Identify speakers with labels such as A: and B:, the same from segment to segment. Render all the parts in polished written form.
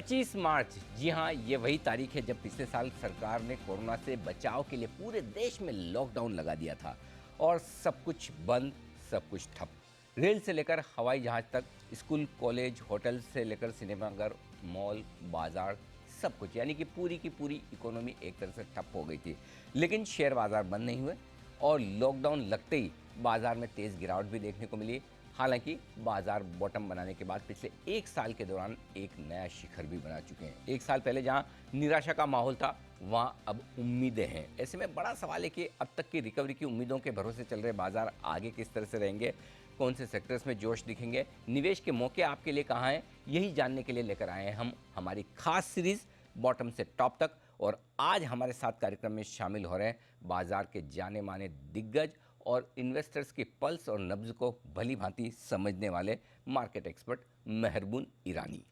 A: 25 मार्च, जी हाँ, ये वही तारीख है जब पिछले साल सरकार ने कोरोना से बचाव के लिए पूरे देश में लॉकडाउन लगा दिया था और सब कुछ बंद, सब कुछ ठप। रेल से लेकर हवाई जहाज तक, स्कूल, कॉलेज, होटल से लेकर सिनेमाघर, मॉल, बाजार, सब कुछ, यानी कि पूरी की पूरी इकोनॉमी एक तरह से ठप हो गई थी। लेकिन शेयर बाजार बंद नहीं हुए और लॉकडाउन लगते ही बाजार में तेज़ गिरावट भी देखने को मिली। हालांकि बाजार बॉटम बनाने के बाद पिछले एक साल के दौरान एक नया शिखर भी बना चुके हैं। एक साल पहले जहां निराशा का माहौल था, वहां अब उम्मीदें हैं। ऐसे में बड़ा सवाल है कि अब तक की रिकवरी की उम्मीदों के भरोसे चल रहे बाजार आगे किस तरह से रहेंगे, कौन से सेक्टर्स में जोश दिखेंगे, निवेश के मौके आपके लिए कहाँ हैं, यही जानने के लिए लेकर आए हैं हम हमारी खास सीरीज बॉटम से टॉप तक। और आज हमारे साथ कार्यक्रम में शामिल हो रहे हैं बाजार के जाने माने दिग्गज और इन्वेस्टर्स के पल्स और नब्ज को भली भांति समझने वाले मार्केट एक्सपर्ट मेहरबून ईरानी।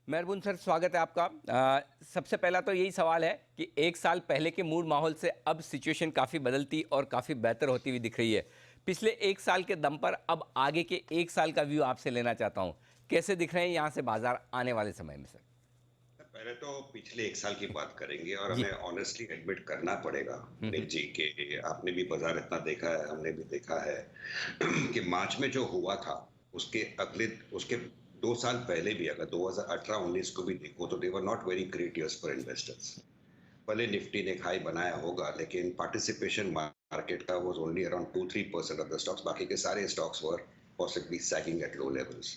A: मेहरबून सर, स्वागत है आपका। सबसे पहला तो यही सवाल है कि एक साल पहले के मूड माहौल से अब सिचुएशन काफ़ी बदलती और काफ़ी बेहतर होती हुई दिख रही है। पिछले एक साल के दम पर अब आगे के एक साल का व्यू आपसे लेना चाहता हूँ। कैसे दिख रहे हैं यहाँ से बाजार आने वाले समय में सर?
B: पहले तो पिछले एक साल की बात करेंगे और
A: जी।
B: हमें ऑनेस्टली एडमिट करना पड़ेगा
A: हम्म।
B: अनिल जी के आपने भी बाजार इतना देखा है, हमने भी देखा है कि मार्च में जो हुआ था उसके 2 साल पहले भी अगर 2018-19 को भी देखो तो they were not very great years for investors. भले निफ्टी ने हाई बनाया होगा लेकिन पार्टिसिपेशन मार्केट का was only around 2-3% of the stocks, बाकी के सारे stocks were possibly sagging at low levels.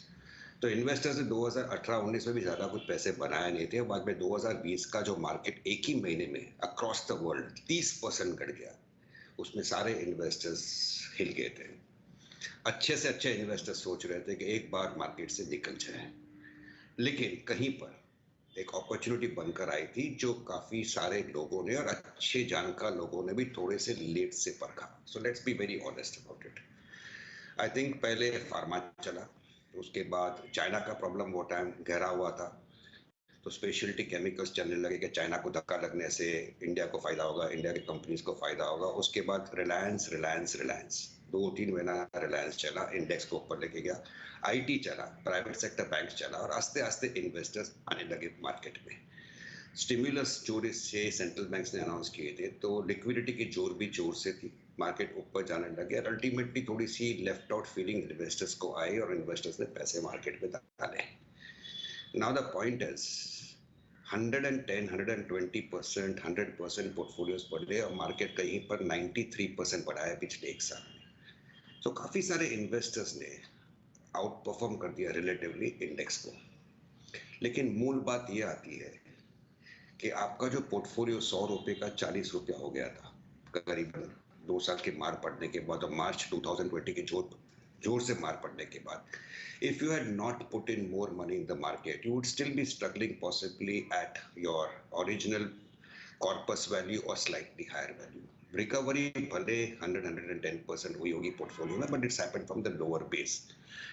B: तो इन्वेस्टर्स ने 2018-19 में भी ज्यादा कुछ पैसे बनाए नहीं थे। बाद में 2020 का जो मार्केट एक ही महीने में अक्रॉस द वर्ल्ड 30% घट गया, उसमें सारे इन्वेस्टर्स हिल गए थे। अच्छे से अच्छे इन्वेस्टर्स सोच रहे थे कि एक बार मार्केट से निकल जाए, लेकिन कहीं पर एक अपॉर्चुनिटी बनकर आई थी जो काफी सारे लोगों ने और अच्छे जानकार लोगों ने भी थोड़े से लेट से परखा। So let's be very honest about it. I think पहले फार्मा चला, उसके बाद चाइना का प्रॉब्लम वो टाइम गहरा हुआ था, तो स्पेशलिटी केमिकल्स चलने लगे कि चाइना को धक्का लगने से इंडिया को फायदा होगा, इंडिया की कंपनीज को फायदा होगा। उसके बाद रिलायंस रिलायंस रिलायंस 2-3 महीना रिलायंस चला, इंडेक्स को ऊपर लेके गया। आईटी चला, प्राइवेट सेक्टर बैंक चला और आस्ते आस्ते इन्वेस्टर्स आने लगे मार्केट में। स्टिमुलस जो से सेंट्रल बैंक्स ने अनाउंस किए थे तो लिक्विडिटी की जोर भी जोर से थी, मार्केट ऊपर जाने लगे और अल्टीमेटली थोड़ी सी लेफ्ट आउट फीलिंग इन्वेस्टर्स को आई और इन्वेस्टर्स ने पैसे मार्केट में डाले। Now the point is 110, 120%, 100% portfolios बढ़े और मार्केट कहीं पर 93% बढ़ा है पिछले एक साल में। तो काफी सारे इन्वेस्टर्स ने आउट परफॉर्म कर दिया रिलेटिवली इंडेक्स को। लेकिन मूल बात यह आती है कि आपका जो पोर्टफोलियो 100 रुपए का 40 रुपया हो गया था करीबन 2 साल के मार पड़ने के बाद, और मार्च 2020 के जोर जोर से मार पड़ने के बाद, if you had not put in more money in the market you would still be struggling possibly at your original corpus value or slightly higher value. Recovery भले 100-110% हुई होगी पोर्टफोलियो में, but it's happened from the lower base.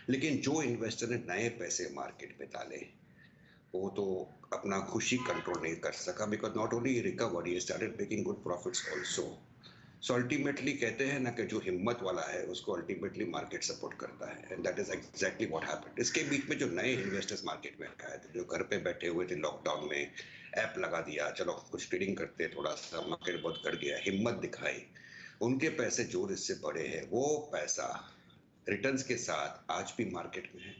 B: लेकिन जो investor ने नए पैसे market में डाले वो तो अपना खुशी कंट्रोल नहीं कर सका, because not only recover he started making good profits also. So ultimately कहते हैं ना कि जो हिम्मत वाला है उसको अल्टीमेटली मार्केट सपोर्ट करता है, and that is exactly what happened. इसके बीच में जो नए इन्वेस्टर्स मार्केट में आए थे, जो घर पे बैठे हुए थे लॉकडाउन में, ऐप लगा दिया, चलो कुछ ट्रेडिंग करते, थोड़ा सा मार्केट बहुत घट गया, हिम्मत दिखाई, उनके पैसे जोर इससे बढ़े हैं। वो पैसा रिटर्न्स के साथ आज भी मार्केट में है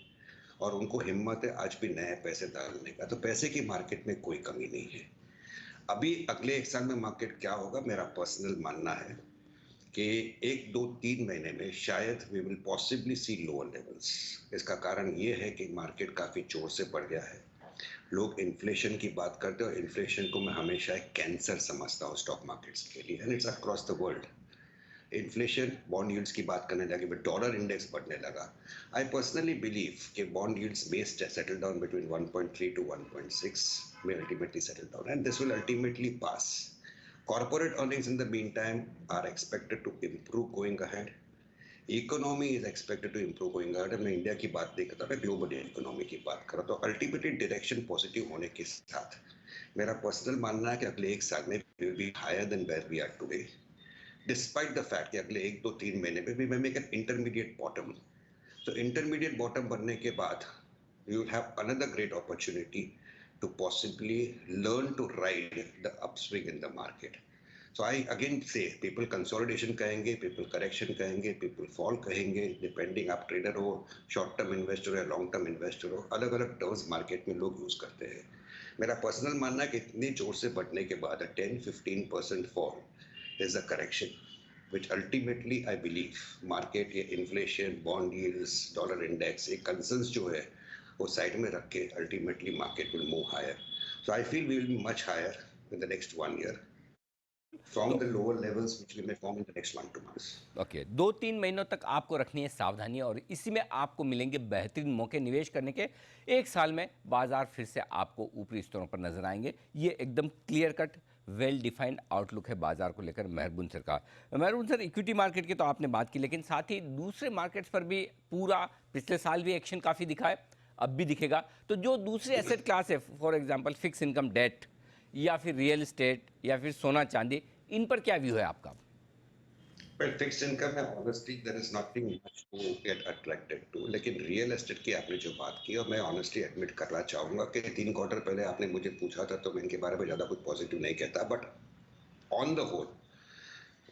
B: और उनको हिम्मत है आज भी नए पैसे डालने का। तो पैसे की मार्केट में कोई कमी नहीं है। अभी अगले एक साल में मार्केट क्या होगा, मेरा पर्सनल मानना है कि 1-2-3 महीने में शायद we will possibly see lower levels. इसका कारण ये है कि मार्केट काफी जोर से बढ़ गया है। लोग इन्फ्लेशन की बात करते हैं और इन्फ्लेशन को मैं हमेशा एक कैंसर समझता हूँ स्टॉक मार्केट्स के लिए, and it's across the world. Inflation, bond yields की बात करने लगे, बट डॉलर इंडेक्स बढ़ने लगा। आई पर्सनली बिलीव कि bond yields may settle down between 1.3 to 1.6, may ultimately settle down, and this will ultimately pass. Corporate earnings in the meantime are expected to improve going ahead. Economy is expected to improve going ahead. मैं India की बात नहीं करता, मैं global economy की बात कर रहा। तो अल्टीमेटली डायरेक्शन पॉजिटिव होने के साथ मेरा पर्सनल मानना है कि अगले एक साल में we will be higher than where we are today, despite the fact कि अगले 1-2-3 महीने में भी मैं मेक एन इंटरमीडिएट बॉटम। तो इंटरमीडिएट बॉटम बनने के बाद you will have another great opportunity to possibly learn to ride the upswing in the market. So I again say people consolidation कहेंगे, people correction कहेंगे, people fall कहेंगे, depending आप trader हो, short term investor हो या long term investor हो, अलग अलग टर्म्स मार्केट में लोग यूज करते हैं. मेरा पर्सनल मानना है कि इतनी जोर से बढ़ने के बाद 10-15% fall is a correction which ultimately I believe market ये inflation, bond yields, dollar index ये concerns जो है वो साइड में रख के ultimately market will move higher. So I feel we will be much higher in the next 1 year from
A: तो
B: the lower levels which we may form in the next 1-2 months.
A: Okay, 2-3 महीनों तक आपको रखनी है सावधानी और इसी में आपको मिलेंगे बेहतरीन मौके निवेश करने के. 1 साल में बाजार फिर से आपको ऊपरी स्तरों पर नजर आएंगे. ये एकदम clear cut well defined outlook है बाजार को लेकर मेहरबून सर का. मेहरबून सर, इक्विटी मार्केट की तो आपने बात की, लेकिन साथ ही दूसरे मार्केट्स पर भी पूरा पिछले साल भी एक्शन काफ़ी दिखा है, अब भी दिखेगा. तो जो दूसरे एसेट क्लास है, for example fix income debt या फिर रियल एस्टेट या फिर सोना चांदी, इन पर क्या व्यू है आपका?
B: Well, fixed income में honestly there is nothing much to get attracted to. लेकिन रियल एस्टेट की आपने जो बात की और मैं honestly admit करना चाहूंगा कि 3 क्वार्टर पहले आपने मुझे पूछा था तो मैं इनके बारे में ज़्यादा कुछ पॉजिटिव नहीं कहता. But on the whole,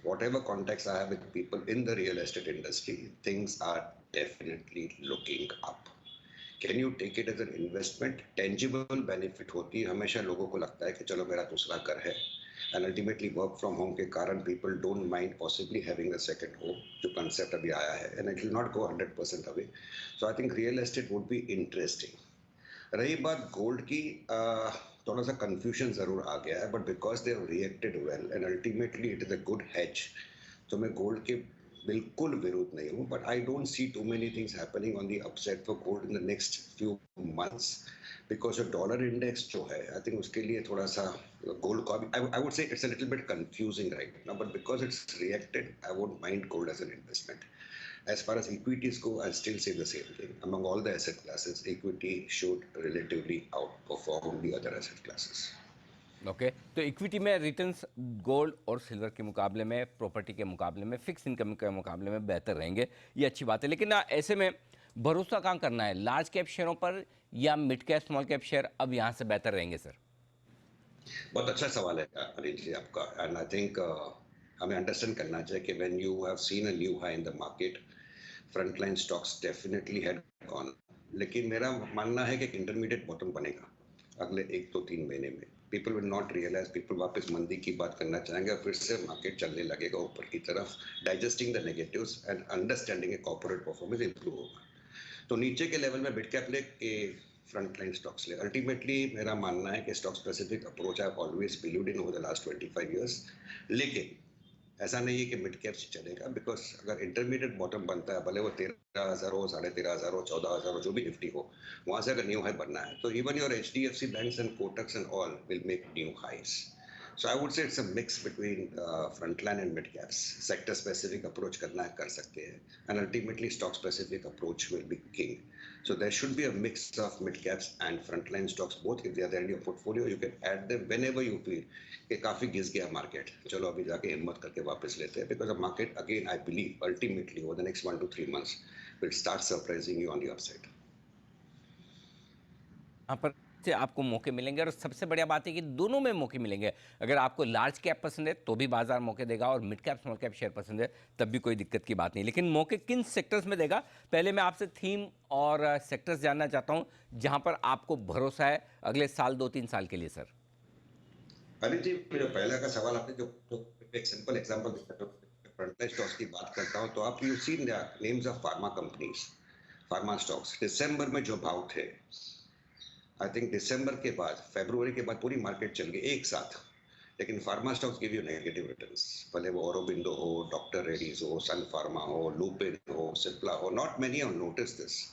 B: whatever contacts I have with people in the real estate industry, things are definitely looking up. Can you take it as an investment? Tangible benefit होती है. हमेशा लोगों को लगता है कि चलो मेरा दूसरा घर है. And ultimately work from home के कारण people don't mind possibly having a second home, जो concept अभी आया है, and it will not go 100% away. So I think real estate would be interesting. रही बात गोल्ड की, थोड़ा सा कंफ्यूजन जरूर आ गया है, but because they reacted well and ultimately it is a good hedge. तो मैं गोल्ड के बिल्कुल विरोध नहीं हूँ, but I don't see too many things happening on the upside for gold in the next few months because dollar index जो है I think उसके लिए थोड़ा सा गोल्ड को I would say it's a little bit confusing right now, but because it's reacted I won't mind gold as an investment. As far as equities go, I still say the same thing. Among all the asset classes, equity should relatively outperform the other asset classes.
A: Okay, तो equity में returns gold और silver के मुकाबले में, property के मुकाबले में, fix income के मुकाबले में बेहतर रहेंगे, ये अच्छी बात है. लेकिन ऐसे में भरोसा कहाँ करना है, लार्ज कैप शेयरों पर या mid cap small cap share अब यहाँ से बेहतर रहेंगे सर?
B: बहुत अच्छा सवाल है अनिल जी आपका, एंड आई थिंक हमें अंडरस्टैंड करना चाहिए कि when you have seen a new high in the market, frontline stocks definitely had gone. लेकिन मेरा मानना है कि एक इंटरमीडिएट बॉटम बनेगा अगले 1 तो 3 महीने में. People will not realise, people वापस मंदी की बात करना चाहेंगे और फिर से मार्केट चलने लगेगा ऊपर की तरफ, digesting the negatives and understanding a corporate performance improve होगा. तो नीचे के लेवल में मिड कैप ले के फ्रंट लाइन स्टॉक्स ले. अल्टीमेटली मेरा मानना है कि stock specific approach I always believed in over the last 25 years. लेकिन ऐसा नहीं है कि मिड कैप से चलेगा, बिकॉज अगर इंटरमीडिएट बॉटम बनता है, भले वो 13,000 हो, 13,500 हो, 14,000 हो, जो भी निफ्टी हो, वहां से अगर न्यू हाई बनना है तो even your HDFC banks and Kotaks and all will make new highs. So I would say it's a mix between frontline and mid caps. Sector specific approach करना है कर सकते हैं, and ultimately stock specific approach will be king. So there should be a mix of mid caps and frontline stocks both. If they are there in your portfolio, you can add them whenever you feel कि काफी गिस गया market, चलो अभी जाके हिम्मत करके वापस लेते हैं, because the market again I believe ultimately over the next 1 to 3 months will start surprising you on the upside.
A: यहाँ पर से आपको मौके मिलेंगे और सबसे बढ़िया बात है कि दोनों में मौके मिलेंगे. अगर आपको लार्ज कैप पसंद है तो भी बाजार मौके देगा और mid cap small cap share पसंद है तब भी कोई दिक्कत की बात नहीं. लेकिन मौके किन सेक्टर्स में देगा, पहले मैं आपसे थीम और सेक्टर्स जानना चाहता हूँ जहाँ पर आपको भरोसा है अगले साल 2-3 साल के लिए सर.
B: अनिल जी, जो पहला का सवाल आपने जो एक सिंपल एग्जांपल दिया, फ्रंटलाइन स्टॉक्स की बात करता हूं तो आप you seen the names of pharma companies, pharma stocks दिसंबर में जो भाव थे, आई थिंक दिसंबर के बाद, फरवरी के बाद पूरी मार्केट चल गई एक साथ. लेकिन pharma stocks give you negative returns, भले वो ऑरोबिंदो हो, डॉक्टर रेड्डीज हो, सन फार्मा हो, लुपिन हो, सिप्ला हो, not many have notice this.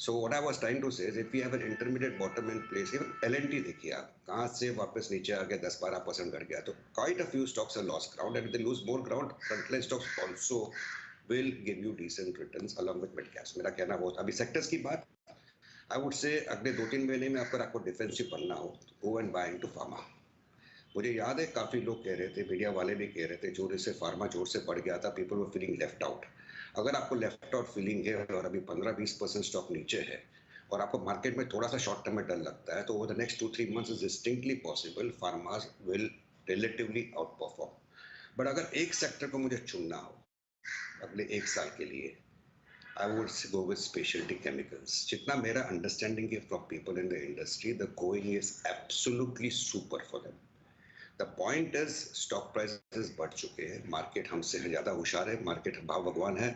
B: So what I was trying to say is if we have an intermediate bottom in place, even L&T देखिए आप कहाँ से वापस नीचे आ गया, 10-12% घट गया, तो quite a few stocks are lost ground, and if they lose more ground, frontline stocks also will give you decent returns along with mid caps. मेरा कहना बहुत. अभी सेक्टर्स की बात, I would say अगले 2-3 महीने में अगर आपको डिफेंसिव बनना हो, go and buy into pharma. मुझे याद है काफी लोग कह रहे थे, मीडिया वाले भी कह रहे थे, जोर से फार्मा जोर से बढ़ गया था, people were feeling left out. अगर आपको लेफ्ट आउट फीलिंग है और अभी 15-20% स्टॉक नीचे है, और आपको मार्केट में थोड़ा सा शॉर्ट टर्म में डर लगता है, तो over the next 2-3 months is distinctly possible फार्मास will relatively out perform. But अगर एक सेक्टर को मुझे चुनना हो अगले 1 साल के लिए, I would go with specialty chemicals. जितना मेरा understanding है from people in the industry, the going is absolutely super for them. The point is stock prices बढ़ चुके हैं, मार्केट हमसे ज़्यादा होशियार है, मार्केट भाव भगवान है,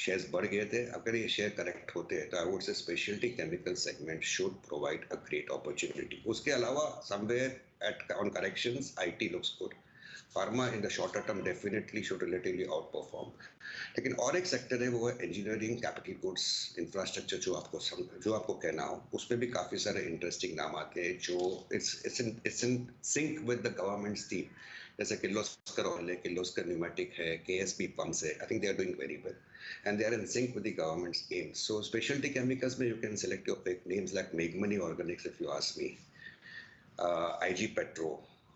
B: शेयर्स बढ़ गए थे। अगर ये शेयर करेक्ट होते हैं तो आई वुड से speciality chemical segment should provide a great opportunity. उसके अलावा somewhere eight on corrections IT looks good, pharma in the shorter term definitely should relatively out perform. लेकिन और एक सेक्टर है, वो है इंजीनियरिंग, कैपिटल गुड्स, इंफ्रास्ट्रक्चर, जो आपको कहना हो, उसमें भी काफी सारे इंटरेस्टिंग नाम आते हैं जो it's in sync with the government's theme. जैसे किर्लोस्कर ऑयल है, किर्लोस्कर न्यूमेटिक है, केएसबी पंप्स है, I think they are doing very well and they are in sync with the government's aims. So speciality chemicals में you can select your pick names like मेगमनी organics if you ask me, IG Petro,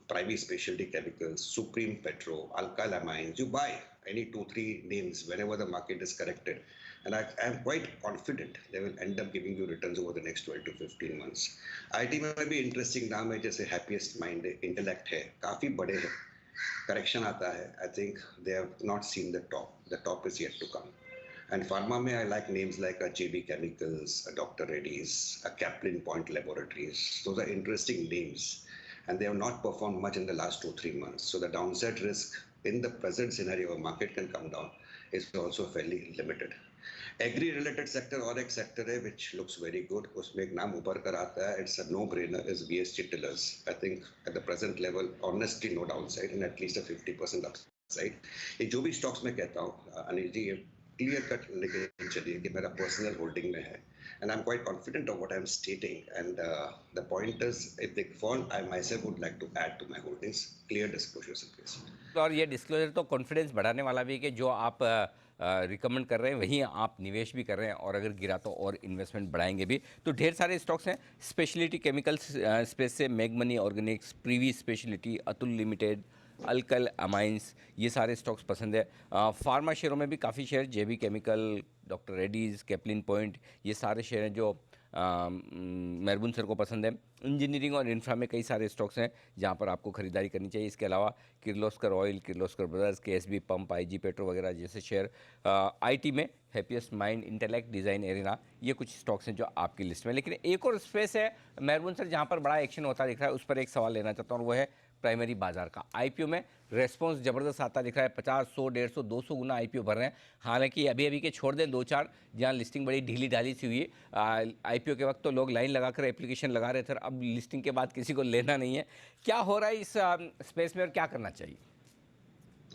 B: Private Specialty Chemicals, Supreme Petro, Alkyl Amines. You buy any 2-3 names whenever the market is corrected, and I am quite confident they will end up giving you returns over the next 12 to 15 months. IT में भी interesting नाम है, जैसे happiest mind है, intellect है, काफी बड़े हैं, करेक्शन आता है, I think they have not seen the top is yet to come. And pharma mein, I like names like JB Chemicals, Dr. Reddy's, Kaplan Point Laboratories. Those are interesting names, and they have not performed much in the last 2-3 months. So the downside risk in the present scenario, where market can come down, is also fairly limited. Agri-related sector और एक sector है which looks very good. उसमें एक नाम उभर कर आता है. It's a no-brainer. Is VSG Tillers. I think at the present level, honestly, no downside and at least a 50% upside. ये जो भी stocks मैं कहता हूँ, अनिल जी, ये क्लियर कट लेके चलिए कि मेरा पर्सनल होल्डिंग में है, and I am quite confident of what I am stating, and the point is if they fall I myself would like to add to my holdings. Clear disclosures in place.
A: और ये disclosure तो confidence बढ़ाने वाला भी है कि जो आप रिकमेंड कर रहे हैं वहीं आप निवेश भी कर रहे हैं, और अगर गिरा तो और इन्वेस्टमेंट बढ़ाएंगे भी। तो ढेर सारे स्टॉक्स हैं स्पेशलिटी केमिकल्स स्पेस से, मेगमनी organics, Privi speciality, Atul limited, alkyl amines, ये सारे स्टॉक्स पसंद है। फार्मा शेयरों में भी काफ़ी share, JB chemical, doctor Reddy's, Caplin point, ये सारे शेयर हैं जो मेहरबून सर को पसंद है। इंजीनियरिंग और इंफ्रा में कई सारे स्टॉक्स हैं जहां पर आपको खरीदारी करनी चाहिए। इसके अलावा Kirloskar oil, Kirloskar brothers, KSB pump, IG petro वगैरह जैसे शेयर। आईटी में happiest mind, intellect, design arena, ये कुछ स्टॉक्स हैं जो आपकी लिस्ट में। लेकिन एक और स्पेस है मेहरबून सर जहां पर बड़ा एक्शन होता दिख रहा है, उस पर एक सवाल लेना चाहता हूँ, और वो है प्राइमरी बाजार का। आईपीओ में रेस्पॉन्स ज़बरदस्त आता दिख रहा है, 50, 100, 150, 200 गुना आईपीओ भर रहे हैं। हालांकि अभी अभी के छोड़ दें 2-4 जहां लिस्टिंग बड़ी ढीली ढाली सी हुई है, आईपीओ के वक्त तो लोग लाइन लगाकर एप्लीकेशन लगा रहे थे, अब लिस्टिंग के बाद किसी को लेना नहीं है। क्या हो रहा है इस स्पेस में और क्या करना चाहिए?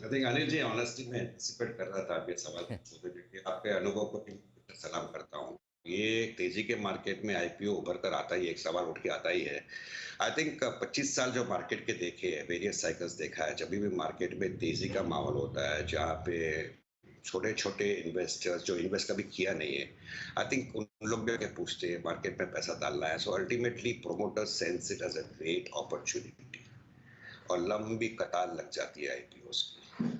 B: I think Anil ji, honestly मैं एंटिसिपेट कर रहा था आप ये सवाल पूछोगे, क्योंकि आपके अनुभव को भी सलाम करता हूँ। ये तेजी के मार्केट में आईपीओ उभर कर आता ही, एक सवाल उठ के आता ही है। आई थिंक 25 साल जो मार्केट के देखे हैं, वेरियस साइकिल्स देखा है, जब भी मार्केट में तेजी का माहौल होता है जहाँ पे छोटे छोटे इन्वेस्टर्स जो इन्वेस्ट कभी किया नहीं है, आई थिंक उन लोग भी आके पूछते हैं मार्केट में पैसा डालना है। So ultimately promoters sense it as a great opportunity और लंबी कतार लग जाती है आईपीओ की।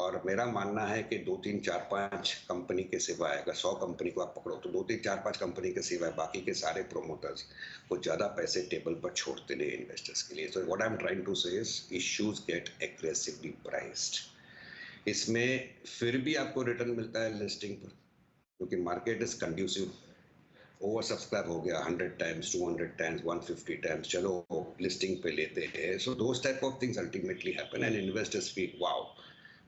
B: और मेरा मानना है कि 2-3-4-5 कंपनी के सिवाय, अगर 100 कंपनी को आप पकड़ो तो 2-3-4-5 कंपनी के सिवाय बाकी के सारे प्रोमोटर्स वो ज्यादा पैसे टेबल पर छोड़ते नहीं इन्वेस्टर्स के लिए। So what I am trying to say is issues get aggressively priced. इसमें फिर भी आपको रिटर्न मिलता है लिस्टिंग पर, क्योंकि market is conducive. Over subscribe हो गया 100 टाइम्स, 200 टाइम्स, 150 टाइम्स, चलो लिस्टिंग पे लेते हैं। So those type of things ultimately happen and investors feel wow,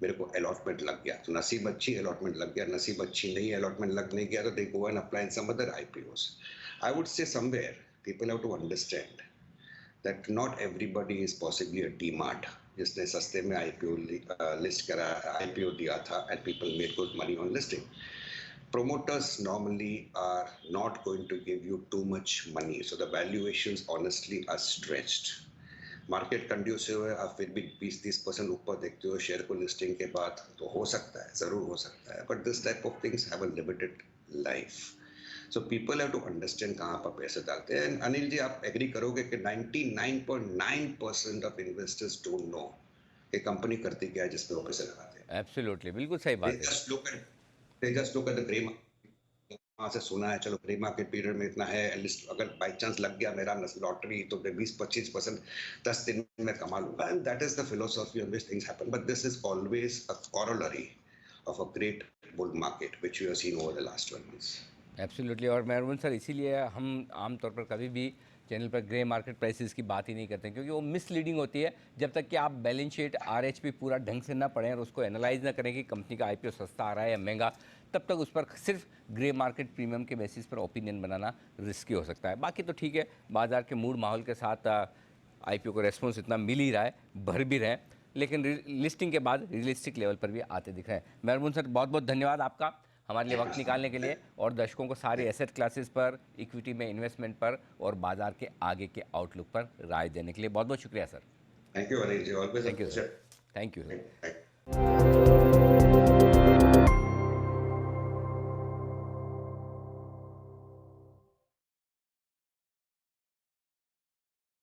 B: मेरे को अलॉटमेंट लग गया। तो नसीब अच्छी, अलॉटमेंट लग गया। नसीब अच्छी नहीं, अलॉटमेंट लग नहीं गया, तो they go and apply in some other IPOs. I would say somewhere people have to understand that not everybody is possibly a DMart जिसने सस्ते में आईपीओ लिस्ट करा, आईपीओ दिया था, and people made good money on listing. Promoters normally are not going to give you too much money, so the valuations honestly are stretched. Market conducive है, आप फिर भी 20-30% ऊपर देखते हो शेयर को लिस्टिंग के बाद, तो हो सकता है, जरूर हो सकता है, but this type of things have a limited life. So people have to understand कहाँ पर पैसे डालते हैं। अनिल जी, आप एग्री करोगे कि 99.9% ऑफ इन्वेस्टर्स डोंट नो कि कंपनी करती क्या है जिसपे वो पैसे लगाते हैं।
A: एब्सोल्युटली, बिल्कुल सही
B: They
A: बात है।
B: just look at they just look at the gray market वहां से सुना है, चलो प्री मार्केट पीरियड में इतना है, लिस्ट अगर बाई चांस लग गया मेरा लॉटरी तो 20-25% 10 दिन में कमा लूंगा, and that is the philosophy on which things happen, but this is always a corollary of a great bull market which we have seen over the last 12 months.
A: Absolutely. और मेहरबान सर, इसीलिए हम आमतौर पर कभी भी चैनल पर grey market prices की बात ही नहीं करते, क्योंकि वो मिसलीडिंग होती है। जब तक कि आप बैलेंस शीट आरएचपी पूरा ढंग से ना पढ़ें और उसको एनालाइज ना करें कि कंपनी का आईपीओ सस्ता आ रहा है या महंगा, तब तक उस पर सिर्फ ग्रे मार्केट प्रीमियम के बेसिस पर ओपिनियन बनाना रिस्की हो सकता है। बाकी तो ठीक है, बाजार के मूड माहौल के साथ आईपीओ को रेस्पॉन्स इतना मिल ही रहा है, भर भी रहे हैं, लेकिन लिस्टिंग के बाद रियलिस्टिक लेवल पर भी आते दिख रहे हैं। मेहरबान सर, बहुत बहुत धन्यवाद आपका हमारे लिए वक्त निकालने के लिए, और दर्शकों को सारे एसेट क्लासेस पर, इक्विटी में इन्वेस्टमेंट पर और बाजार के आगे के आउटलुक पर राय देने के लिए बहुत बहुत शुक्रिया sir.
B: Thank you, Anil ji. Always a
A: thank you sir.
B: pleasure.
A: Thank you sir.
B: Thank you.